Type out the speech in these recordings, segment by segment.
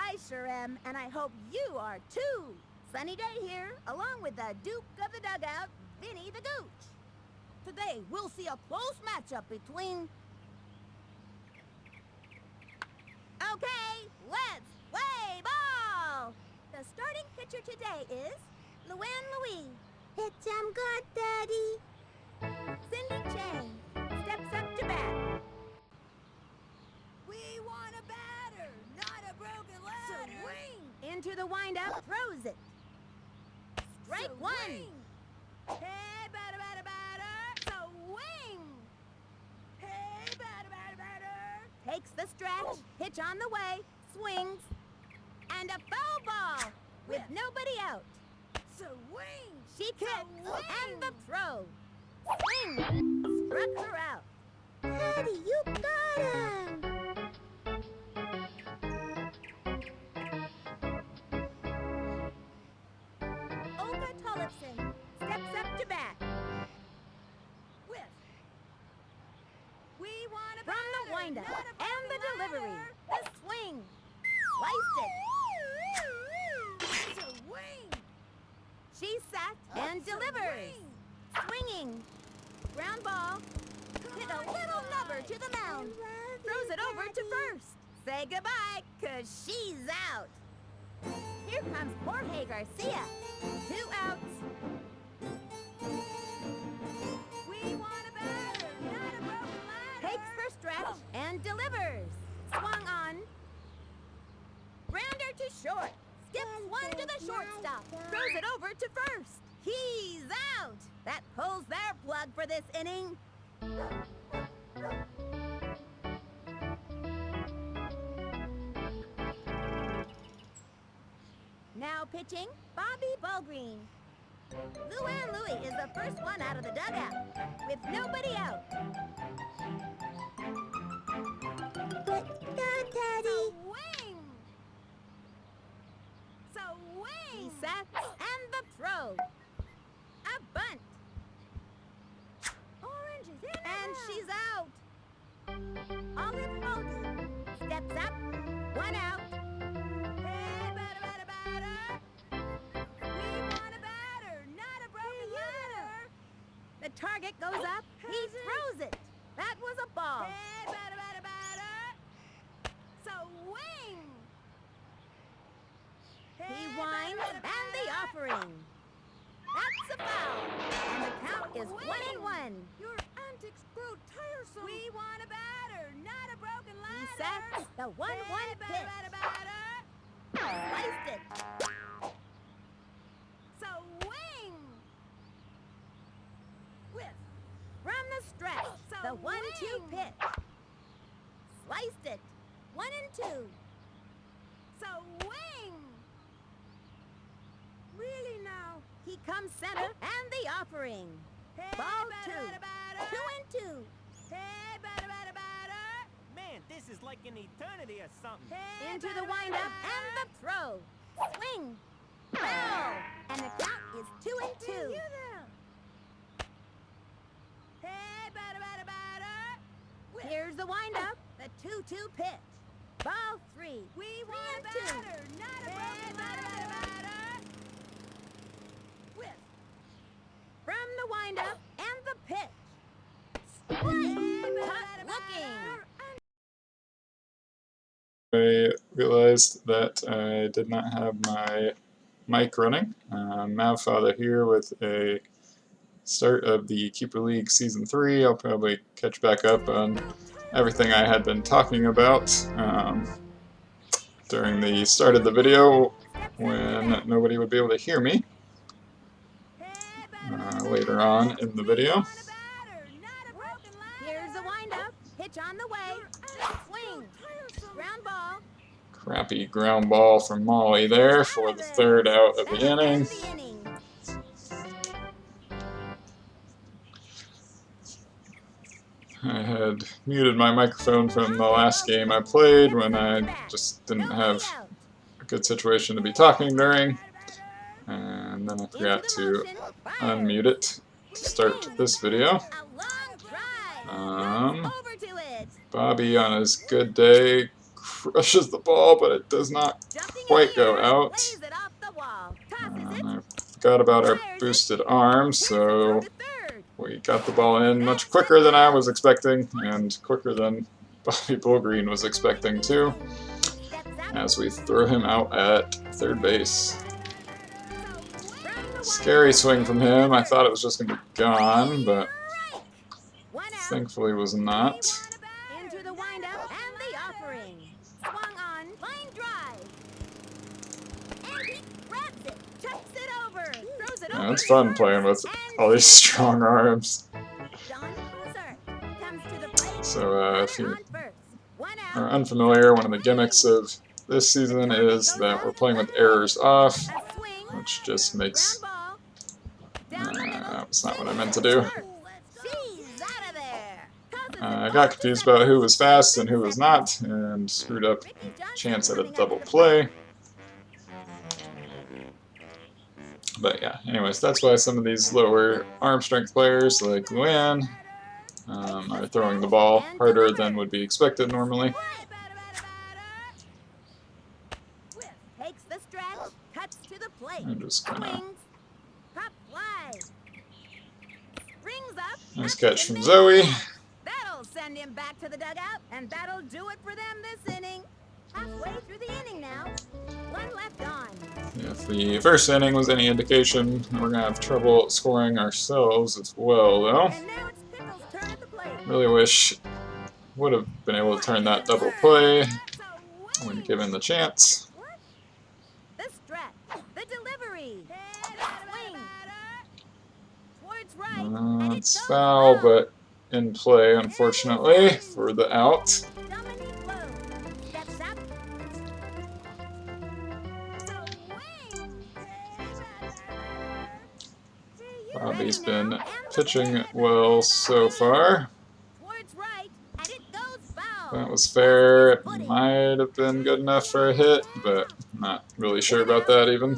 I sure am, and I hope you are too. Sunny day here, along with the Duke of the Dugout, Vinny the Gooch. Today, we'll see a close matchup between... Okay, let's play ball! The starting pitcher today is Luann Louie. Pitch 'em good, Daddy. Cindy Chang steps up to bat. We want a batter, not a broken ladder. Swing! Into the windup, throws it. Strike one. Hey, batter, batter, batter. Swing! Hey, batter, batter, batter. Takes the stretch, pitch on the way, swings, and a foul ball with nobody out. Swing! She kicks, and the throw. Swing! Struck her out. Daddy, you got him! Olga Tollefson steps up to bat. With we want a from the windup and the delivery. The swing. Sliced it. Swing. She's set and delivers. Swinging. Ground ball. Hit a little lover to the mound. Throws it over to first. Say goodbye, 'cause she's out. Here comes Jorge Garcia. 2 outs. We want a batter, not a broken ladder. Takes her stretch and delivers. Swung on. Grounder to short. Skips one to the shortstop. Throws it over to first. He's out. That pulls their plug for this inning. Now pitching, Bobby Ballgreen. Luann Louie is the first one out of the dugout, with nobody out. Good, Daddy. Swing! Swing! He sets, and the throw. A bunt. Orange is in and she's out. Olive Holden steps up, 1 out. Hey, batter, batter, batter. We want a batter, not a broken ladder. The target goes up. He throws it. That was a ball. Hey, batter, batter, batter. Swing. He winds and the offering. That's a foul. And the count is 1-1. Your antics grow tiresome. We want a batter, not a broken ladder. He sets the 1-1 pitch. Sliced it. Swing. With from the stretch, the 1-2 pitch. Sliced it. 1-2. Swing. Really now? He comes center and the offering. Hey, ball batter, 2. Batter, 2-2. Hey, batter, batter, batter. Man, this is like an eternity or something. Hey, into the windup and the throw. Swing. Foul. And the count is 2-2. Hey, batter, batter, batter. Here's the windup. The 2-2 pitch. Ball 3. We want a batter, not a broken ladder. From the windup and the pitch. Tough looking. I realized that I did not have my mic running. Mavfather here with a start of the Keeper League Season 3. I'll probably catch back up on everything I had been talking about during the start of the video when nobody would be able to hear me later on in the video. Here's the windup. Pitch on the way. Swing. Ground ball. Crappy ground ball from Molly there for the 3rd out of the inning. I had muted my microphone from the last game I played when I just didn't have a good situation to be talking during. And then I forgot to unmute it to start this video. Over to it. Bobby on his good day crushes the ball, but it does not Jumping in quite the go air, out. lays it off the wall. Tosses it. I forgot about our boosted arms, so To third. we got the ball in much quicker than I was expecting, and quicker than Bobby Bullgreen was expecting too, Steps up. as we throw him out at third base. From the Scary windup. swing from him. I thought it was just going to be gone, but Strike. One out. thankfully was not. Into the windup and the offering. Swung on. Line drive. And he grabs it. Chucks it over. Throws it Yeah, over. it's fun playing with all these strong arms. Don Closer comes to the plate. So if you On first. One out. are unfamiliar, one of the gimmicks of this season is that we're playing with errors off, A swing. which just makes... Ground ball. Down the middle. that's not what I meant to do. She's out of there. Tosses it I off got to confused center. about who was fast and who was not, and screwed up Ricky Johnson chance at a coming up double to the play. But yeah, anyways, that's why some of these lower arm strength players like Luann are throwing the ball harder than would be expected normally. Takes the stretch, cuts to the plate. I'm just gonna... Swings, pop fly. Springs up. Nice up to catch the from middle. Zoe. That'll send him back to the dugout, and that'll do it for them this inning. Halfway through the inning now. One left on. If the first inning was any indication, we're gonna have trouble scoring ourselves as well, though. And now it's Pickle's turn at the plate. Really wish would have been able to turn that double play when given the chance. What? The stretch, the delivery, the swing. Towards right, and It's goes foul, but in play, unfortunately, for the out. Dominique Lowe steps up. Swing. Bobby's been pitching well so far. Towards right, and it goes foul. That was fair. It might have been good enough for a hit, but not really sure about that even.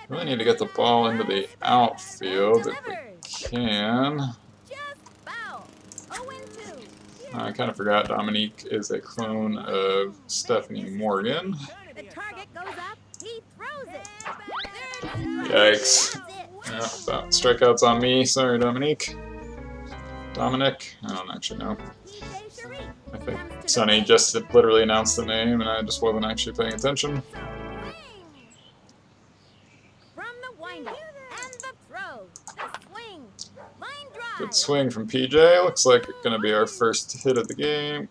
Really need to get the ball into the outfield if we can. Just foul. 0-2. I kind of forgot Dominique is a clone of Stephanie Morgan. The target goes up. He throws it. Third Yikes. strike. Yeah, about strikeouts on me. Sorry, Dominique. Dominic? I don't actually know. PJ Sharif I think comes to the Sonny plate. just literally announced the name and I just wasn't actually paying attention. Swing. From the windup and the throw. The swing. Line drive. Good swing from PJ. Looks like it's going to be our first hit of the game.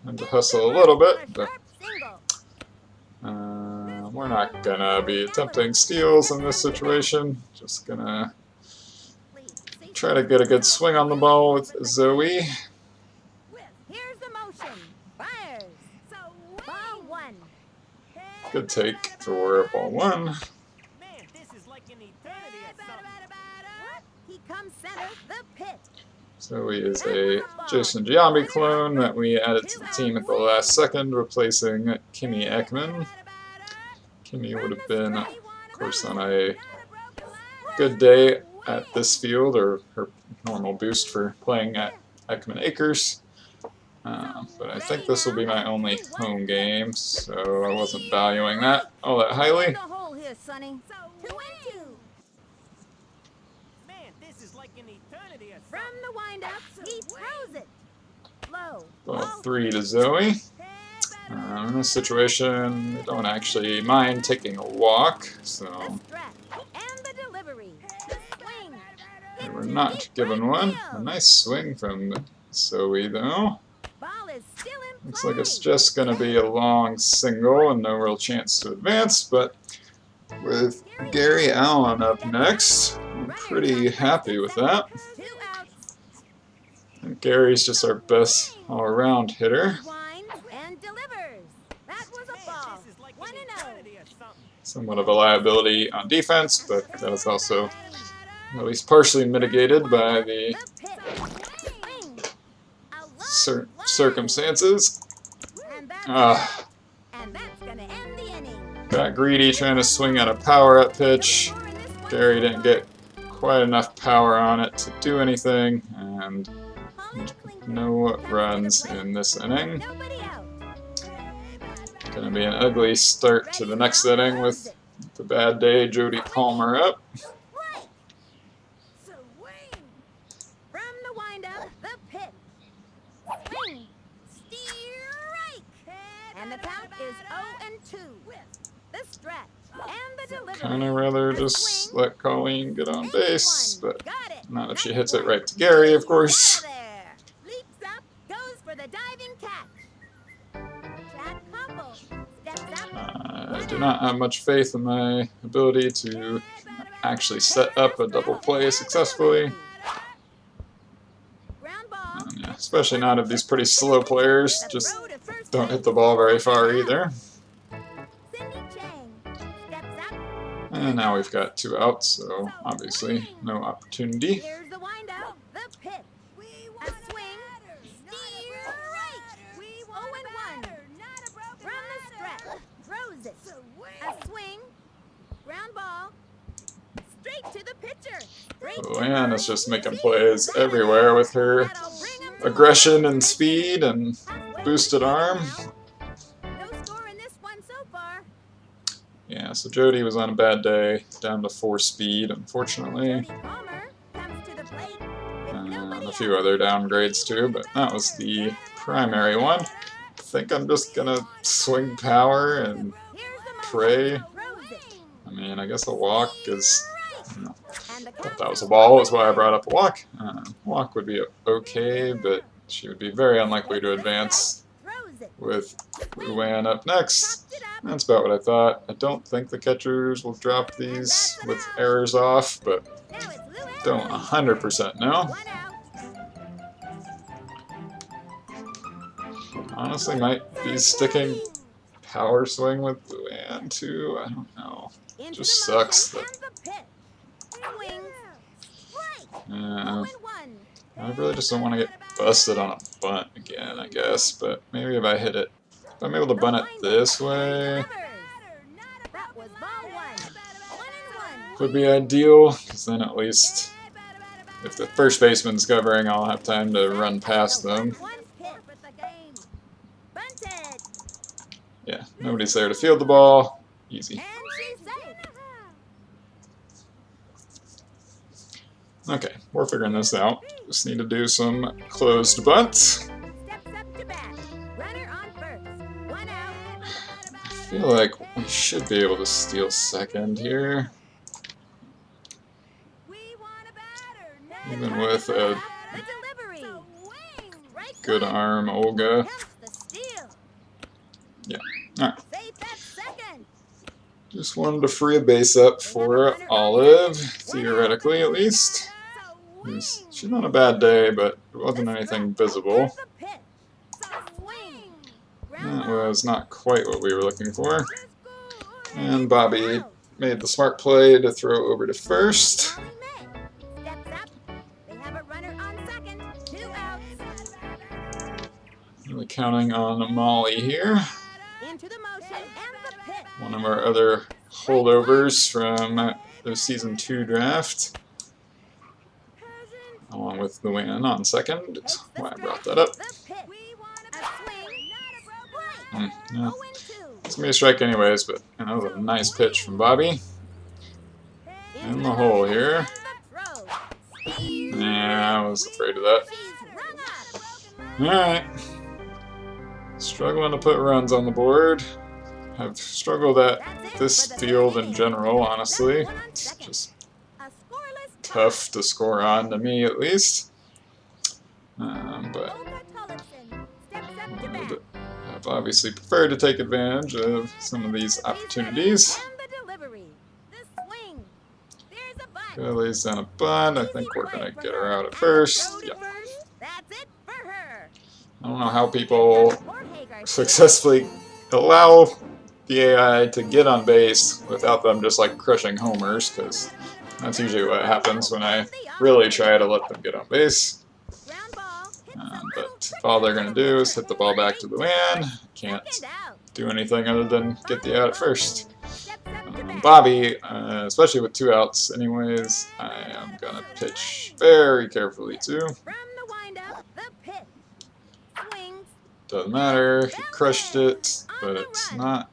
And to hustle a little bit, but Single. we're not going to be attempting steals in this situation. Just going to try to get a good swing on the ball with Zoe. Here's the motion. Fires. Ball one. Good take for ball one. Man, this is like an eternity or something. He comes center. The pit. Zoe is a Jason Giambi clone that we added to the team at the last second, replacing Kimmy Ekman. Kimmy would have been, of course, on a good day at this field, or her normal boost for playing at Ekman Acres. But I think this will be my only home game, so I wasn't valuing that all that highly. The hole here, Sonny. 2-2. Man, this is like an eternity or From something. the windup, he throws it. Low. Ball 3 to Zoe. In this situation, I don't actually mind taking a walk, The so stretch and the delivery. The swing. we were not given one. A nice swing from Zoe, though. Ball is still in Looks play. like it's just going to be a long single and no real chance to advance, but with Gary Allen up next, I'm pretty happy with that. 2 outs. And Gary's just our best all-around hitter. Winds and delivers. That was a Man, ball. this is like 1-0. an eternity or something. Somewhat of a liability on defense, but that is also at least partially mitigated by the The pit. Swing. A long circumstances. And that's, Ah, gonna end the inning. got greedy trying to swing at a power-up pitch. Score in this one. Gary didn't get quite enough power on it to do anything, and Holly Clinton no runs in this inning. Nobody out. Gonna be an ugly start to the next inning with the bad day Jody Palmer up. Right. Swing. From the windup, the pitch. Swing. Strike. And the count is 0-2. The stretch and the delivery. Kinda rather A just swing. let Colleen get on base, 81. but Got it. not if she Nice hits it work. right to Gary, of course. Out of there. Leaps up, goes for the diving catch. Chad Koppel steps up. I do not have much faith in my ability to actually set up a double play successfully. Ground ball. Yeah, especially not if these pretty slow players just don't hit the ball very far either. Cindy Chang steps up. And now we've got 2 outs, so obviously no opportunity. Here's the windup, the pitch. A swing. Strike. 0-1. From the stretch. Throws it. A swing. Ground ball. Straight to the pitcher. Luann is just making plays everywhere with her aggression and speed and boosted arm. No score in this one so far. Yeah, so Jody was on a bad day, down to 4 speed, unfortunately. Jody Palmer comes to the plate with And nobody a few out. other downgrades too, but that was the primary one. I think I'm just gonna swing power and Here's the pray. throws it. I mean, I guess a walk is, you know, And the thought count that was a is ball, is why I brought up a walk. Walk would be okay, but she would be very unlikely to advance throws it. with Luann up next. Chopped it up. That's about what I thought. I don't think the catchers will drop these with errors off, but Now it's Luann. don't 100% know. 1 out. Honestly, might be sticking power swing with Luann too. I don't know. Into Just the motion sucks that- and the pitch. Swings. Strike. Yeah, 0-1. I really just don't want to get busted on a bunt again, I guess. But maybe if I hit it, if I'm able to bunt it this way, That was ball 1. 1-1. would be ideal. Because then at least, if the first baseman's covering, I'll have time to run past them. Bunted. Yeah, nobody's there to field the ball. Easy. And she's safe. Okay, we're figuring this out. Just need to do some closed bunts. Steps up to bat. Runner on first. 1 out. I feel like we should be able to steal second here. Even with a The delivery. Strike good 1. arm, Olga. Counts the steal. Yeah. Alright. Safe at second. Just wanted to free a base up for Olive, theoretically at least. She's on a bad day, but it wasn't anything visible. Here's the pitch. Swing. Ground That ball. was not quite what we were looking for. And Bobby made the smart play to throw over to first. Molly May steps up. They have a runner on second. 2 outs. Really counting on Molly here. Into the motion and the pitch. One of our other holdovers from the Season 2 draft. Along with Luann on second. That's why I brought that up. The pitch. A swing. Yeah. 0-2. It's going to be a strike anyways, but you know, that was a nice pitch from Bobby. In the hole here. Yeah, I was afraid of that. Alright. Struggling to put runs on the board. I've struggled at this field in general, honestly. It's just tough to score on, to me at least. But I've obviously preferred to take advantage of some of these opportunities. Good, lays down a bunt. I think we're going to get her out at first. Yeah. I don't know how people successfully allow the AI to get on base without them just like crushing homers, because that's usually what happens when I really try to let them get on base. But if all they're going to do is hit the ball back to Luann, can't do anything other than get the out at first. Bobby, especially with 2 outs anyways, I am going to pitch very carefully too. Doesn't matter. He crushed it, but it's not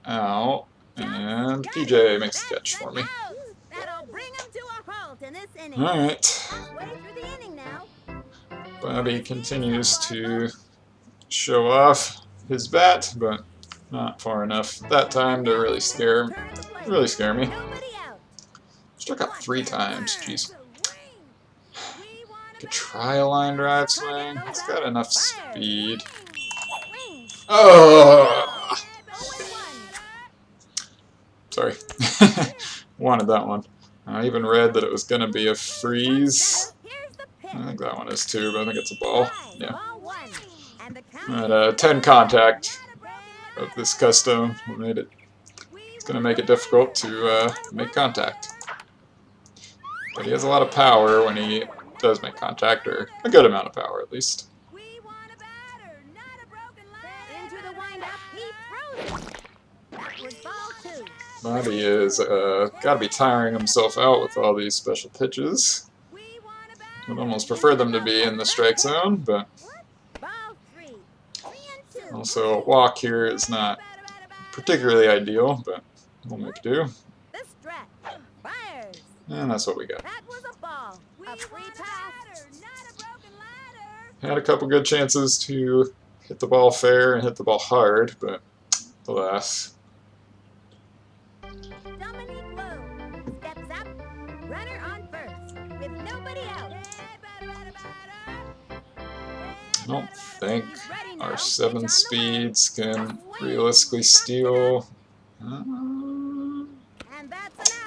out. And PJ makes the catch for me. That'll bring him to a halt in this inning. Alright. Halfway through the inning now. Bobby continues to show off his bat, but not far enough that time to really scare me. Struck out 3 times, jeez. Could try a line drive swing. It's got enough speed. Oh! Sorry. Wanted that one. I even read that it was going to be a freeze. I think that one is too, but I think it's a ball. Yeah. At 10 contact of this custom, it's going to make it difficult to make contact. But he has a lot of power when he does make contact, or a good amount of power at least. Bobby is gotta be tiring himself out with all these special pitches. Would almost prefer them to be in the strike zone, but also a walk here is not particularly ideal, but we'll make do. And that's what we got. Had a couple good chances to hit the ball fair and hit the ball hard, but alas. I don't think our 7 speeds can realistically steal.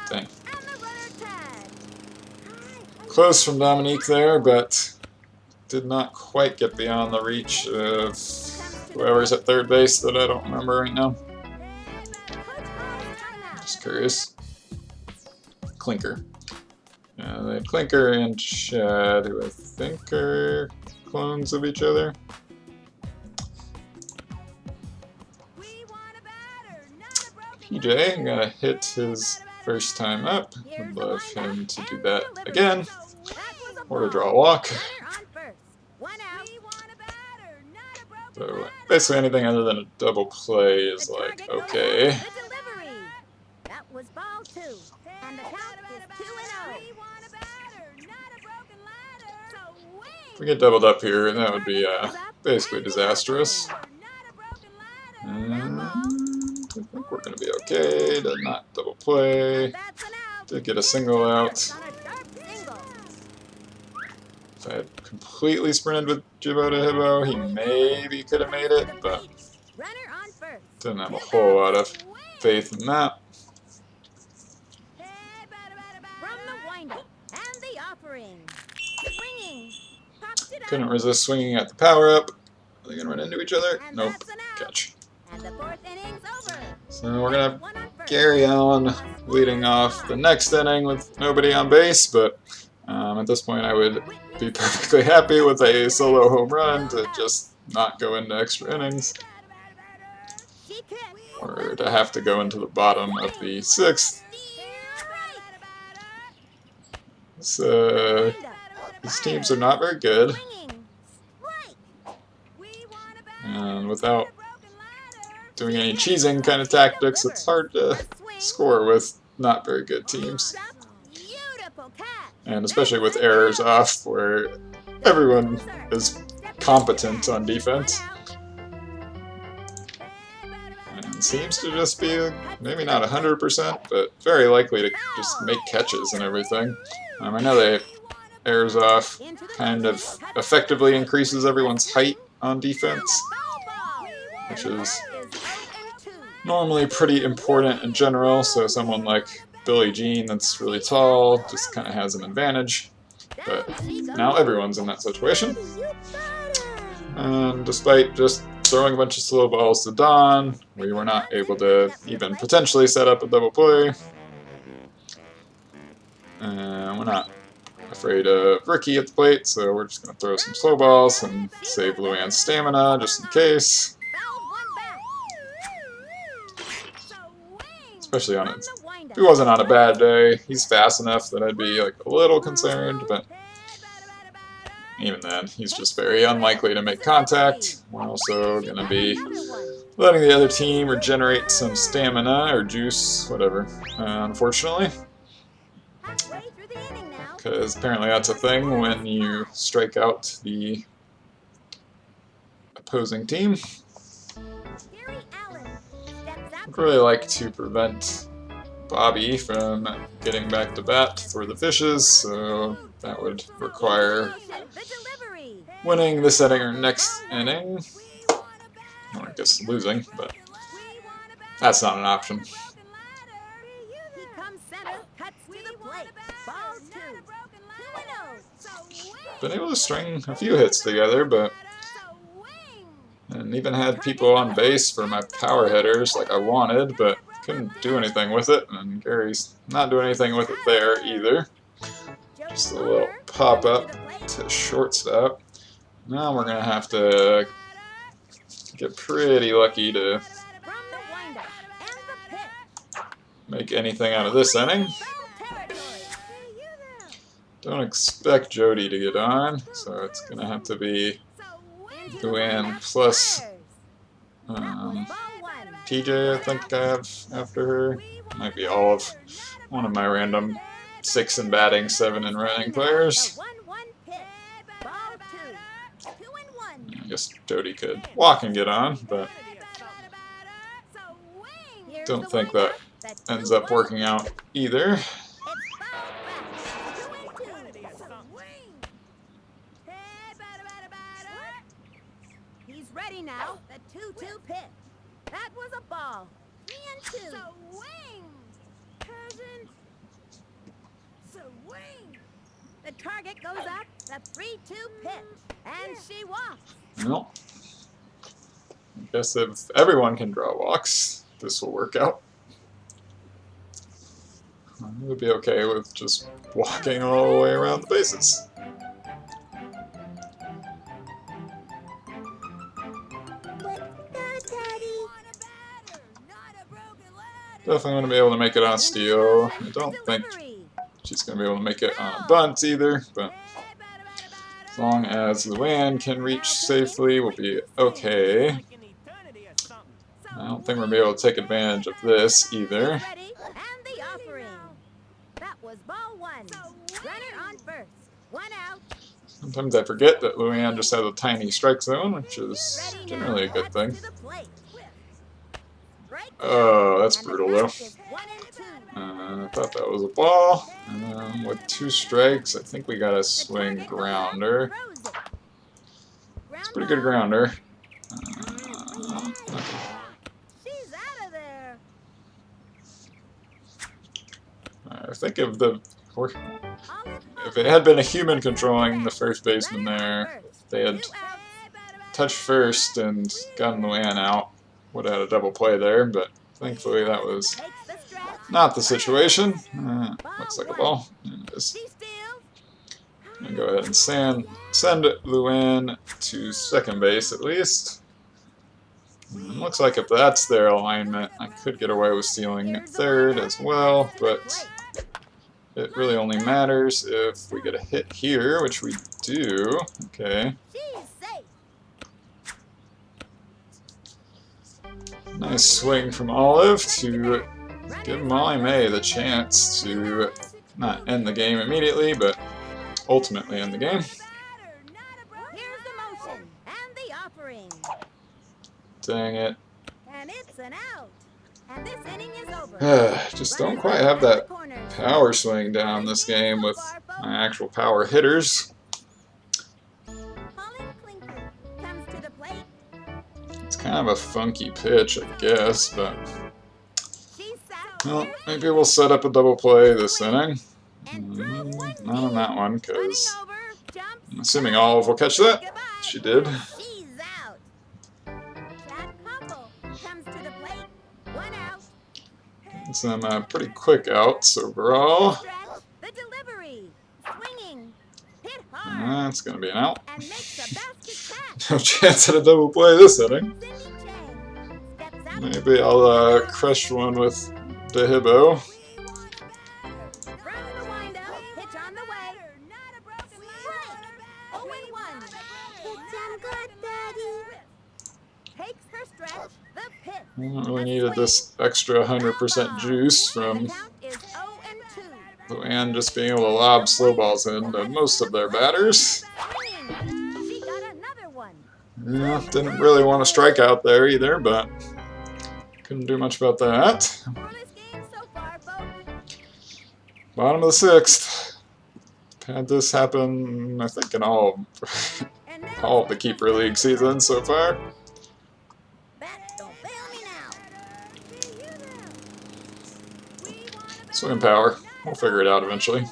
Dang. Close from Dominique there, but did not quite get beyond the reach of whoever's at third base that I don't remember right now. Just curious. Clinker. Yeah, they had Clinker and Chad, who I think are clones of each other. PJ gonna hit his first time up. Would love him to do that again, or to draw a walk. So basically anything other than a double play is like, okay. If we get doubled up here, that would be basically disastrous. I think we're going to be okay. Did not double play. Did get a single out. If I had completely sprinted with Jibota Hibbo, he maybe could have made it, but didn't have a whole lot of faith in that. Couldn't resist swinging at the power-up. Are they going to run into each other? Nope. Catch. So we're going to have Gary Allen leading off the next inning with nobody on base, but at this point I would be perfectly happy with a solo home run to just not go into extra innings. Or to have to go into the bottom of the 6th. So these teams are not very good. And without doing any cheesing kind of tactics, it's hard to score with not very good teams. And especially with errors off, where everyone is competent on defense. And seems to just be, maybe not 100%, but very likely to just make catches and everything. I know they errors off kind of effectively increases everyone's height on defense, which is normally pretty important in general, so someone like Billie Jean that's really tall just kind of has an advantage, but now everyone's in that situation. And despite just throwing a bunch of slow balls to Don, we were not able to even potentially set up a double play. And we're not afraid of Ricky at the plate, so we're just going to throw some slow balls and save Luann's stamina just in case. Especially on it. If he wasn't on a bad day, he's fast enough that I'd be like a little concerned, but even then, he's just very unlikely to make contact. We're also going to be letting the other team regenerate some stamina or juice, whatever, unfortunately. Because apparently that's a thing when you strike out the opposing team. I'd really like to prevent Bobby from getting back to bat for the Fishes, so that would require winning this inning or next inning. Well, I guess losing, but that's not an option. Been able to string a few hits together, but and even had people on base for my power hitters like I wanted, but couldn't do anything with it, and Gary's not doing anything with it there either. Just a little pop up to shortstop. Now we're gonna have to get pretty lucky to make anything out of this inning. Don't expect Jody to get on, so it's gonna have to be Luann plus TJ, I think I have after her. Might be all of one of my random 6 in batting, 7 in running players. I guess Jody could walk and get on, but don't think that ends up working out either. He's ready now. The 2-2 pitch. That was a ball. 3-2. Swing. Peasant. Swing. The target goes up. The 3-2 pitch. And she walks. Well, I guess if everyone can draw walks, this will work out. I would be okay with just walking all the way around the bases. Definitely going to be able to make it on a steal. I don't think she's going to be able to make it on a bunt either, but as long as Luann can reach safely, we'll be okay. I don't think we're going to be able to take advantage of this either. Sometimes I forget that Luann just has a tiny strike zone, which is generally a good thing. Oh, that's brutal though. I thought that was a ball. With 2 strikes, I think we got a swing grounder. It's a pretty good grounder. I think if it had been a human controlling the first baseman there, they had touched first and gotten Luann out, would have had a double play there, but thankfully that was not the situation. Looks like a ball. It is. I'm going to go ahead and send Luann to second base at least. Looks like if that's their alignment, I could get away with stealing third as well, but it really only matters if we get a hit here, which we do. Okay. Nice swing from Olive to give Molly May the chance to not end the game immediately, but ultimately end the game. Dang it. Just don't quite have that power swing down this game with my actual power hitters. It's kind of a funky pitch, I guess, but well, maybe we'll set up a double play this inning. Not on that one, because I'm assuming Olive will catch that. She did. Some pretty quick outs overall. That's going to be an out. No chance at a double play this inning. Maybe I'll crush one with DeHibo. We needed this extra 100% juice from The count is 0-2. Luann just being able to lob slow balls into most of their batters. Swinging. She got another one. Yeah, didn't really want to strike out there either, but couldn't do much about that. Scoreless game so far, folks. Bottom of the 6th. Had this happen, I think, in all And now of the Keeper League seasons so far. bats don't fail me now. Swing power. We'll figure it out eventually.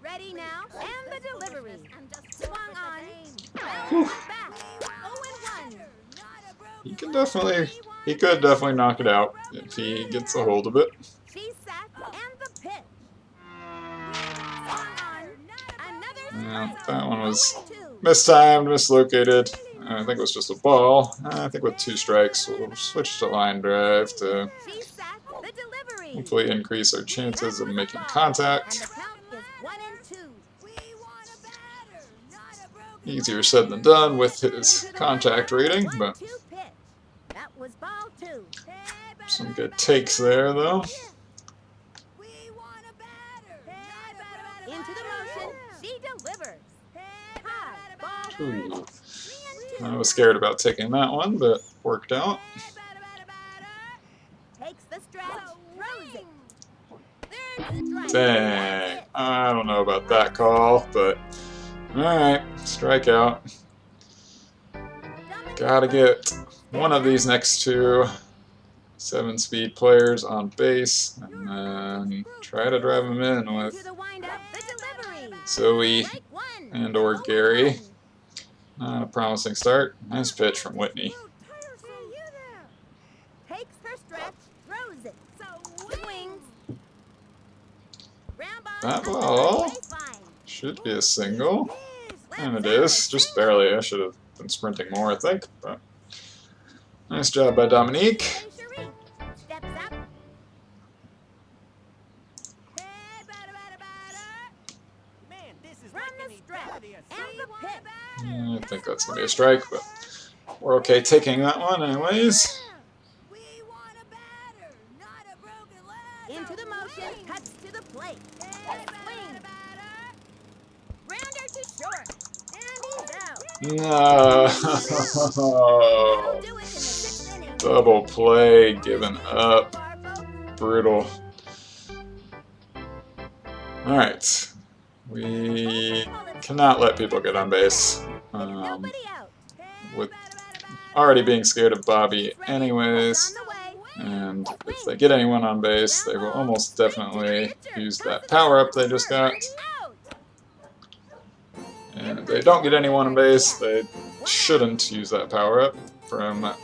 Ready now, and the delivery. Swung on. Back. 0-1. He could definitely knock it out if he gets a hold of it. She sat and the pitch. Swung on. Another Yeah, strike. that one was 0-2. mistimed, mislocated. I think it was just a ball. I think with 2 strikes, we'll switch to line drive to She sat the delivery. hopefully increase our chances of making And contact. the count is 1-2. Easier said than done with his contact rating, but 1-2 pitch. That was ball 2. some good takes there, though. Into the motion. She delivers. High. Ball 3. Ooh. I was scared about taking that one, but worked out. Takes the stretch. Throws it. Third strike. Dang. I don't know about that call, but alright, strikeout. Gotta get one of these next 2 7-speed players on base, and then try to drive them in Into with the windup. The delivery. Zoe Strike 1. and or Gary. Not a promising start. Nice pitch from Whitney. Takes her stretch. Throws it. Swings. Ground ball. That ball Baseline. should be a single. And it is, just barely. I should have been sprinting more, I think. But nice job by Dominique. Cherie steps up. Man, this is Run like the an stretch. eternity of And the pitch. I think that's going to be a strike, but we're okay taking that one anyways. Into the motion. Cuts to the plate. Swing. Grounder to short. And he's out. No. That'll do it in the 6th inning. Double play, given up. Far, folks. Brutal. Alright. We cannot let people get on base. Nobody out. With already being scared of Bobby anyways. On the way. And if they get anyone on base, they will almost definitely use that power-up they just got. Out. And if they don't get anyone on base, they shouldn't use that power-up, from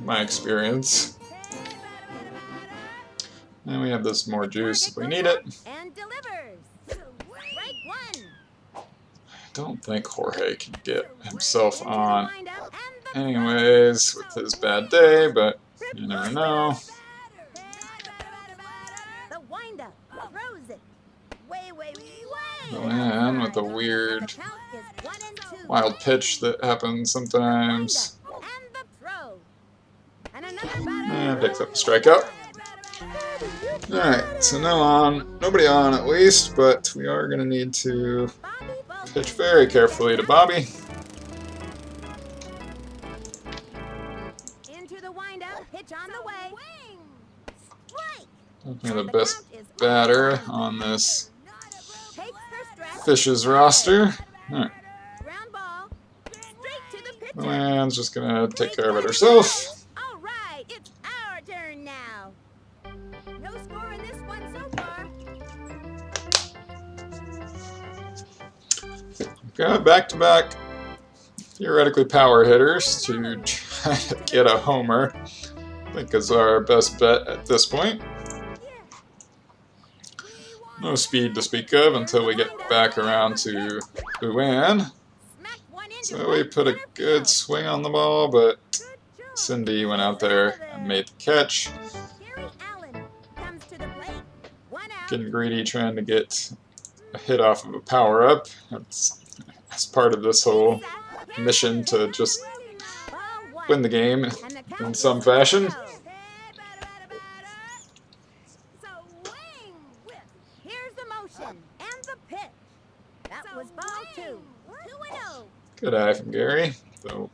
my experience. And we have this more juice if we need it. And delivers. Strike 1. I don't think Jorge can get himself Into the on windup and the anyways with his bad day, but you never know. The windup throws it. Way. Luann with a weird The count is 1-2. wild pitch that happens sometimes. Windup and the throw. And another batter. And picks up the strikeout. Alright, so nobody on at least, but we are going to need to Bobby pitch very carefully to Bobby. into the windup. Pitch on the way. Strike. Definitely the best batter on this Takes her stretch. Fishes roster. Alright, Ground ball. Straight to the pitcher. Luann's just going to take care of it herself. All right, it's our turn now. No score in this one so far. Got back-to-back theoretically power hitters to try to get a homer. I think is our best bet at this point. No speed to speak of until we get back around to Luann. Smack one into So we right put a center good field. swing on the ball, but Good job. Cindy went out there and made the catch. Gary Allen comes to the plate. One out. Getting greedy, trying to get a hit off of a power-up. That's part of this whole mission to just Ball one. win the game And the count in is some fashion. 0. Good eye from Gary, though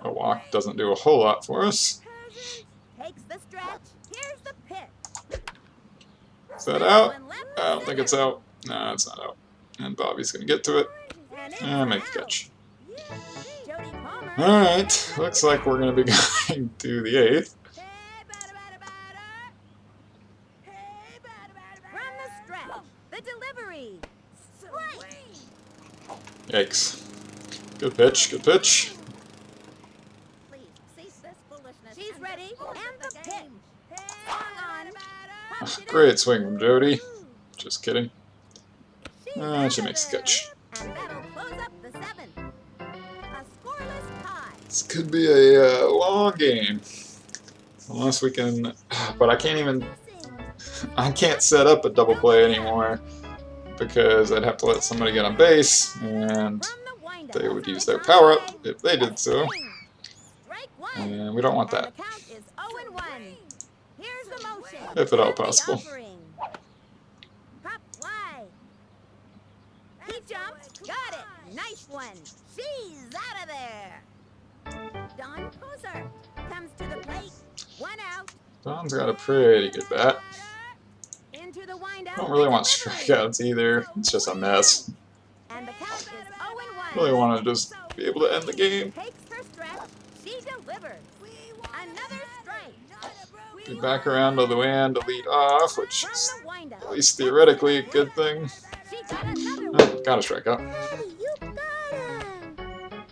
a walk doesn't do a whole lot for us. Takes the stretch. Here's the pitch. Is that out? I don't think it's out. No, it's not out. And Bobby's going to get to it and make the catch. Jody Palmer. Alright, looks like we're going to be going to the 8th. From the stretch. The delivery. Yikes. Good pitch, good pitch. She's ready. And the pitch. On. Great swing from Jody. Just kidding. She makes the catch. And that'll close up the 7th. A scoreless tie. This could be a long game. Unless we can... But I can't set up a double play anymore because I'd have to let somebody get on base and they would use their power-up if they did so. And we don't want that. If at all possible. He jumped. Got it. Nice one. She's out of there. Dawn Poser comes to the plate. 1 out. Dawn's got a pretty good bat. Into the windup. Don't really want strikeouts either. It's just a mess. And the count is 0-1. Really want to just be able to end the game. Takes her stretch. She delivers. Another strike. Be back around to the wind to lead off, which From is the windup. at least theoretically a good thing. She got another one. Got a strikeout. Daddy, you got him.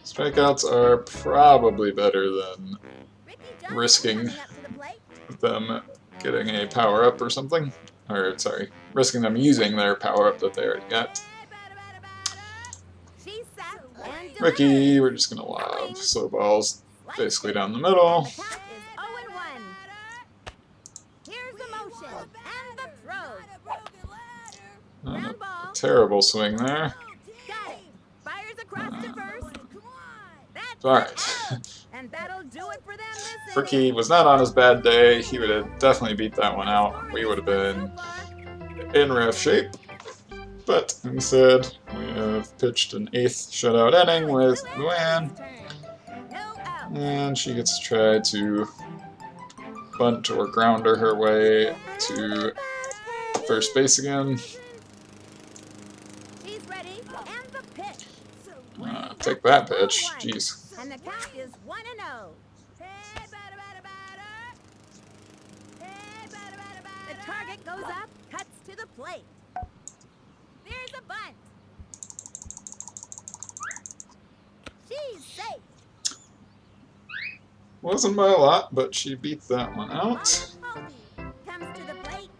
Strikeouts are probably better than Ricky Johnson risking coming up to the plate. them getting a power-up or something. Or, sorry, risking them using their power-up that they already got. She's set and Ricky, we're just going to lob slow balls basically down the middle. The count is 0-1. Here's the motion and the throw. Ground ball. Terrible swing there. Got it. Fires across to first. That's Alright. and that'll do it for them this Ricky was not on his bad day. He would have definitely beat that one out. We would have been in rough shape. But instead, we have pitched an 8th shutout inning with Luann. No out. And she gets to try to bunt or grounder her way to first base again. She's ready and the pitch. Take that pitch. Jeez. And the count is 1-0. The target goes up, cuts to the plate. There's a bunt. She's safe. Wasn't by a lot, but she beat that one out. Comes to the plate.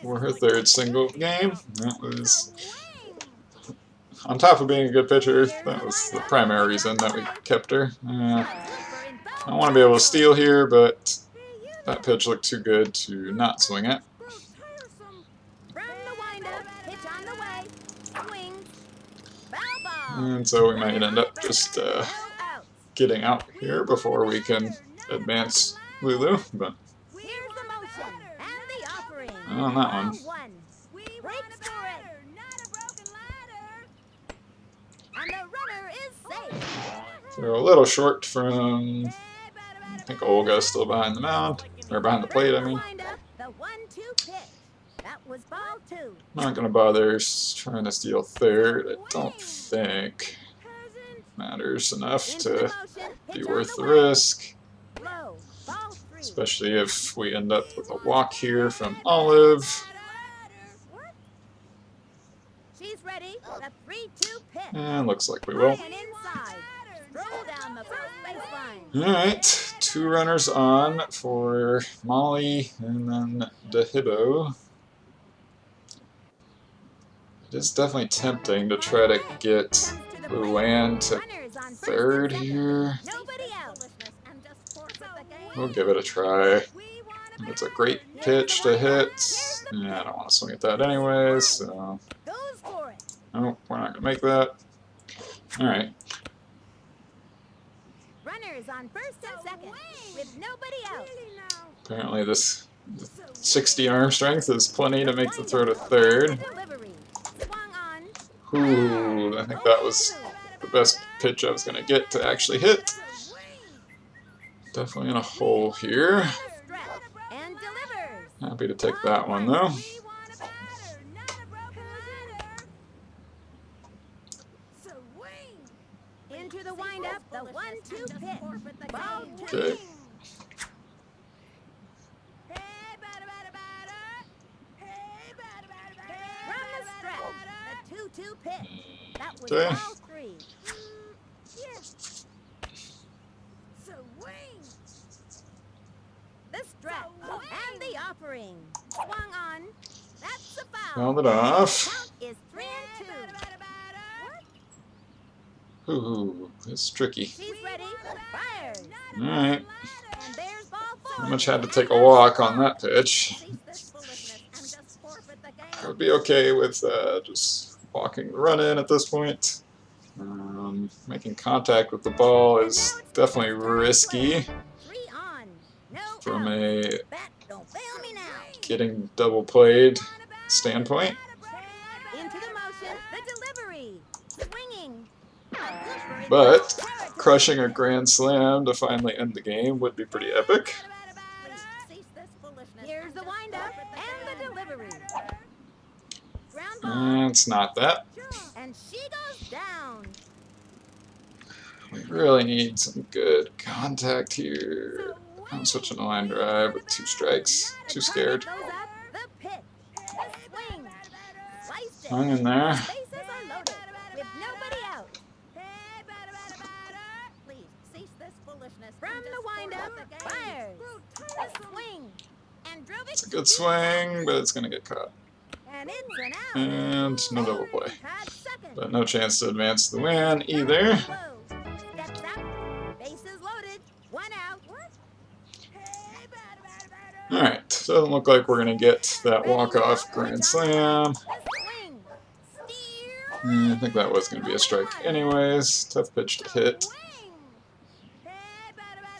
For her 3rd single of the game. That was, on top of being a good pitcher, that was the primary reason that we kept her. I want to be able to steal here, but that pitch looked too good to not swing it. From the windup, pitch on the way. Swings. Foul ball. And so we might end up just No outs. getting out here before we can advance Lulu. But Here's the motion and the offering. on that one. Breaks for it. And the runner is safe. They're a little short from, I think Olga's still behind the mound, or behind the plate, I mean. The 1-2 pitch. That was ball 2. Not going to bother trying to steal 3rd. I don't think matters enough Into the to motion, be pitch worth on the risk. Low. Ball 3. Especially if we end up with a walk here from Olive. She's ready. The 3-2 pitch. And looks like we will. And inside. Roll down the first baseline. Alright, 2 runners on for Molly and then Dehibo. It is definitely tempting to try to get Luann to Runners on first 3rd and second. here. Nobody else. We'll give it a try. It's a great pitch to hit. Yeah, I don't want to swing at that anyways, so... Goes for it. Oh, we're not going to make that. Alright. Runners on first and second with nobody else. Apparently this 60 arm strength is plenty to make the throw to 3rd. Delivery. Ooh, I think that was the best pitch I was going to get to actually hit. Definitely in a hole here. And delivers. Happy to take that one, though. Into the windup, the 1-2 pitch. Ball 2. Okay. From the stretch, the 2-2 pitch. That was Okay. ball 3. The stretch and the offering. Swung on. That's the foul. Fouled it off. Count is 3-2. Ooh, this is tricky. She's ready. Fires. Alright. And there's ball 4. Pretty much had to take a walk on that pitch. I would be okay with just walking the run in at this point. Making contact with the ball is definitely risky 3 on. No from out. a Bat, don't fail me now. getting double played standpoint. Into the motion. The delivery. Swinging. But crushing a grand slam to finally end the game would be pretty epic. Here's the windup and the delivery. Ground ball. It's not that. And she goes down. We really need some good contact here. I'm switching to line drive with 2 strikes. Too scared. Goes up. The pitch. The swing. Sliced it. Hung in there. Bases are loaded with nobody out. Please cease this foolishness. From the windup, fires. The swing. And drove it. It's a good swing, but it's going to get caught. And it's an out. And no double play. Had second. But no chance to advance to the win either. Steps up. Bases loaded. 1 out. Alright, doesn't look like we're going to get that walk-off grand slam. Swing. Steer. I think that was going to be a strike anyways. Tough pitch to hit.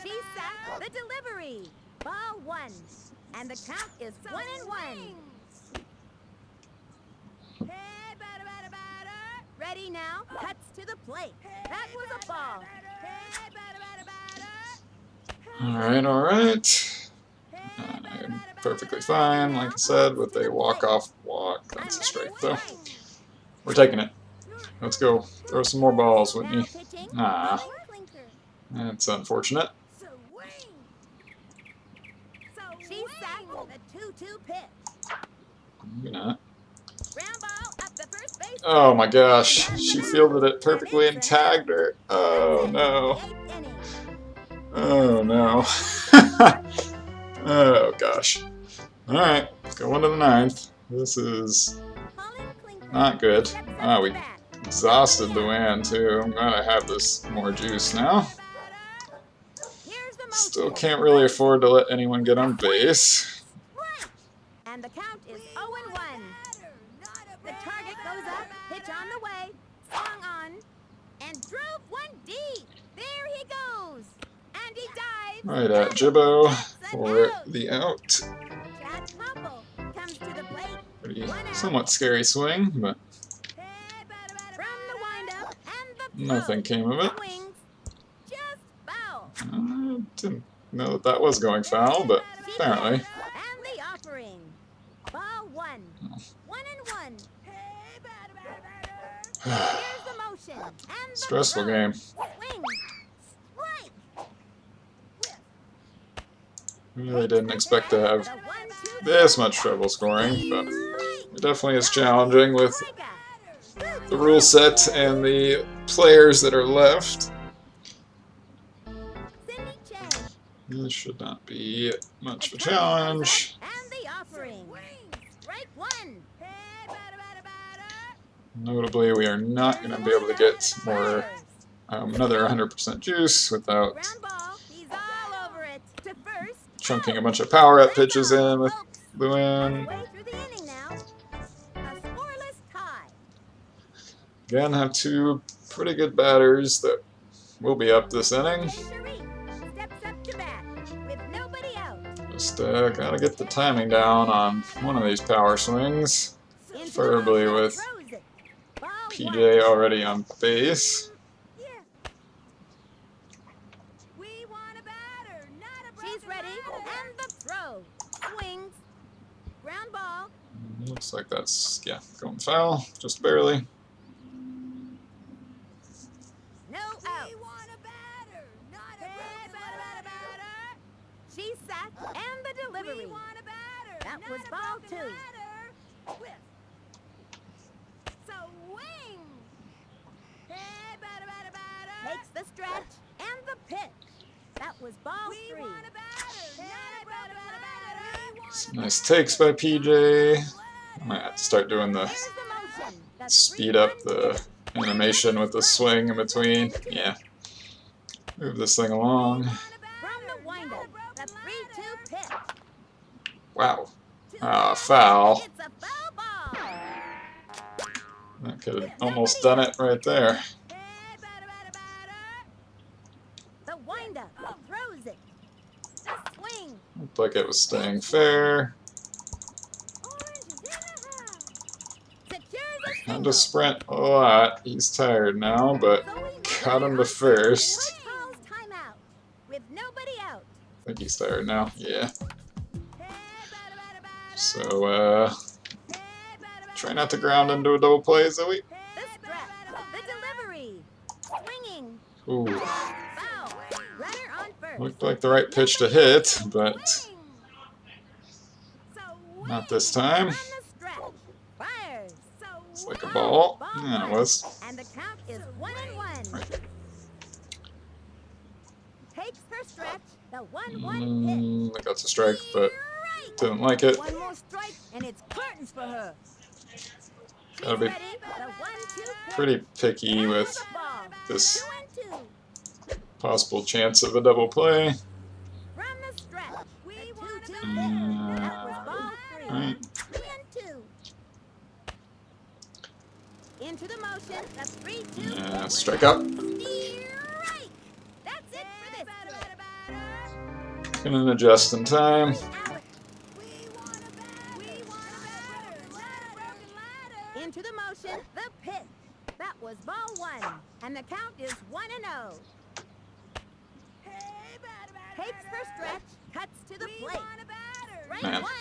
She sacked the delivery. Ball 1. And the count is 1-1. Ready now. Cuts to the plate. That was a ball. Alright. I'm perfectly fine, like I said, with a walk-off walk. That's a strike, though. We're taking it. Let's go. Throw some more balls, Whitney. Ah, that's unfortunate. She sacked the 2-2 pitch. Maybe not. Ground ball up the first base. Oh my gosh, she fielded it perfectly and tagged her. Oh no. Eighth inning. Oh no. Oh gosh. Alright, going to the 9th. This is Colin Clinker not good. steps up Ah, to we bat. exhausted the wind too. I'm glad I have this more juice now. Here's the Still motion. can't really afford to let anyone get on base. Right. And the count is 0-1. The target goes up, pitch on the way, swung on, and drove 1 deep. There he goes. And he dives. Right at Jibbo for the out. Chad Popple comes to the plate. Pretty somewhat scary swing, but From the windup and the nothing came of it. Swings. Just foul. Didn't know that that was going foul, but apparently. And the offering. Ball 1. 1-1. Here's the motion. And the Stressful throw. game. Swing. Strike. Really didn't expect to have The 1-2 this much trouble scoring, but strike. it definitely is challenging with Strikeout. the rule set and the players that are left. Cindy Chang. This should not be much of a challenge. And the offering. Strike 1. Notably, we are not going to be able to get more another 100% juice without Ground ball. He's all over it. To first. chunking a bunch of power-up pitches in with the win. Halfway through the inning now. A scoreless tie. Again, have 2 pretty good batters that will be up this inning. Cherie steps up to bat with nobody out. Just gotta get the timing down on one of these power swings. Into the Preferably mound, with throws it. Ball PJ already on base. We want a batter, not a broken. She's ready, and the throw. Swings. Ground ball. Looks like that's, yeah, going foul, just barely. No out. We want a batter, not a broken batter. She's set, and the delivery. We want a batter, that was ball 2. Swing. Hey, batter, batter, batter. Takes the stretch and the pitch. That was ball 3. We want a batter, not a broken batter. Some nice takes by PJ. I might have to start doing the Here's the motion. The speed up 3-1 the pitch. animation with the swing in between. Yeah. Move this thing along. From the windup, the 3-2 pitch. Wow. Ah, foul. It's a foul ball. That could have almost done it right there. Hey, batter, batter, batter. The windup throws it. The swing. Looked like it was staying fair. Orange is in the house. Secures a Had single. to sprint a lot. He's tired now, but got him to first. Coach calls timeout with nobody out. I think he's tired now. Yeah. Hey, batter, batter, batter. So, Hey, batter, batter, try not to ground into a double play, Zoe. The stretch. The delivery. Swinging. Ooh. Foul. Runner on first. Looked like the right pitch to hit, but Swing. not this time. From the stretch. Fires. It's like a ball. Yeah, it was. And the count is 1-1. Right. Takes her stretch. The 1-1 pitch. That's a strike, but Right. didn't like it. One more strike, and it's curtains for her. Gotta be Ready? The 1-2 pitch. pretty picky with The ball. this 2-2. possible chance of a double play. From the stretch. We want to Uh, That was ball 3. right. 3-2. Into the motion. The 3-2. Yeah, strike out. Right. That's it for this. Gonna adjust in time. Into the motion, the pitch. That was ball 1, and the count is 1-0. Takes her stretch, cuts to the plate. Strike Man. 1.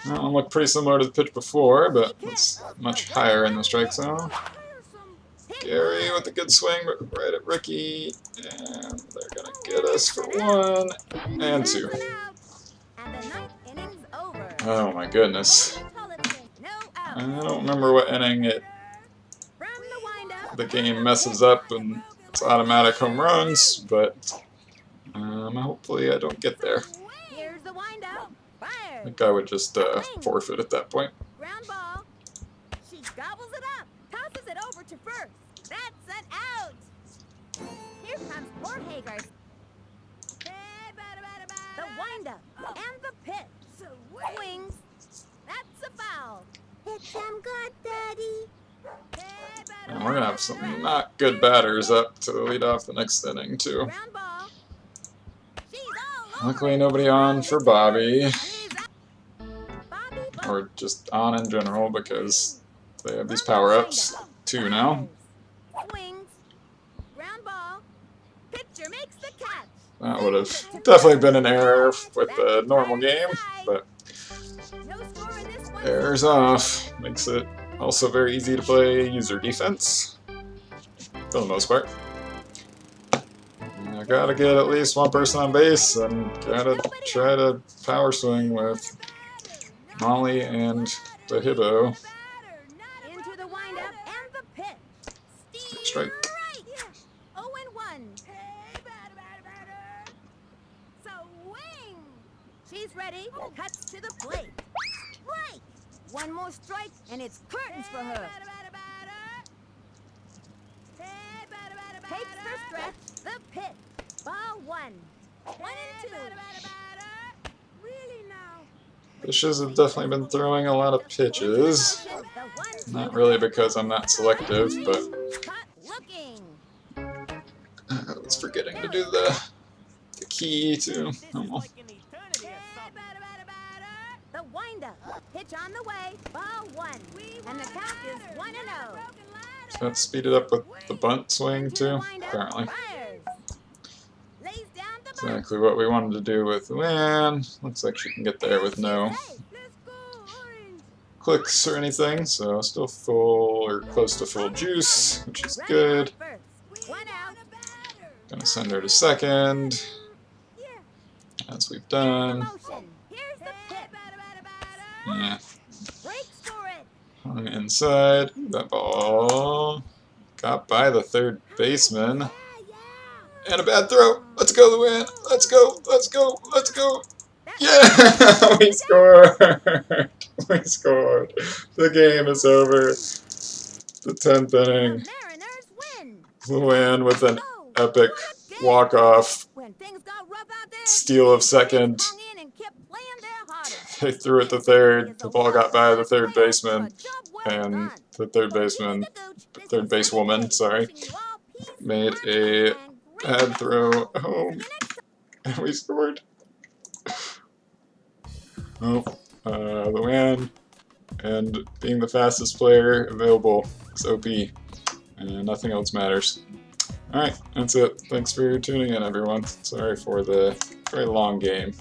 That one looked pretty similar to the pitch before, but it's much higher in the strike zone. Gary with a good swing, but right at Ricky. And they're gonna get us for 1 and 2. And the 9th inning's over. Oh my goodness. No I out. don't remember what inning From the windup. the game messes up and it's automatic home runs, but hopefully I don't get there. Here's the windup. I Fire. think I would just forfeit at that point. Ground ball. She gobbles it up. Tosses it over to first. That's an out. Here comes Borhager. The windup and the pitch. Swings. That's a foul. Hit them good, Daddy. And we're gonna have some not good batters up to lead off the next inning too. Ground ball. She's all over Luckily it. nobody on for Bobby, She's out. Bobby or just on in general because they have these power-ups. 2 now. Swings. Ground ball. Pitcher makes the catch. That would have definitely been an error with the normal game, but No score in this one. errors off. Makes it also very easy to play user defense, for the most part. I gotta get at least one person on base and gotta try to power swing with Molly and the Hibbo. Into the windup and the pitch. Steam Strike. right. 0-1. Swing. She's ready. Cuts to the plate. Strike. One more strike, and it's curtains for her. Takes her stretch. The pitch. Ball 1. 1-2. Really now. Fishes have definitely been throwing a lot of pitches. Not really because I'm not selective, but Caught looking. I was forgetting to do the key to This is normal. like an eternity or something. The wind Lucinda. Pitch on the way. Ball 1. And the count is 1-0. So let's speed it up with the bunt swing To the too, windup, apparently. fires. Lays down the bunt. Exactly what we wanted to do with Luann. Looks like she can get there with no Let's go, Orange. clicks or anything, so still full or close to full juice, which is good. Runner on first. 1 out. Gonna send her to second, as we've done. Motion. Here's the pitch. Yeah. Breaks for it. Hung inside. That ball got by the third baseman. And a bad throw. Let's go, Luann. Let's go. Let's go. Let's go. Yeah! We scored. We scored. The game is over. The 10th inning. The Mariners win. Luann with an Oh, epic walk-off when things got rough out there, steal of second. hung in and kept playing their hardest. They threw it to third. The ball got by the third baseman. And the third baseman, third basewoman, sorry, made a bad throw home, and we scored. Oh, Luann, and being the fastest player available is OP, and nothing else matters. Alright, that's it. Thanks for tuning in, everyone. Sorry for the very long game.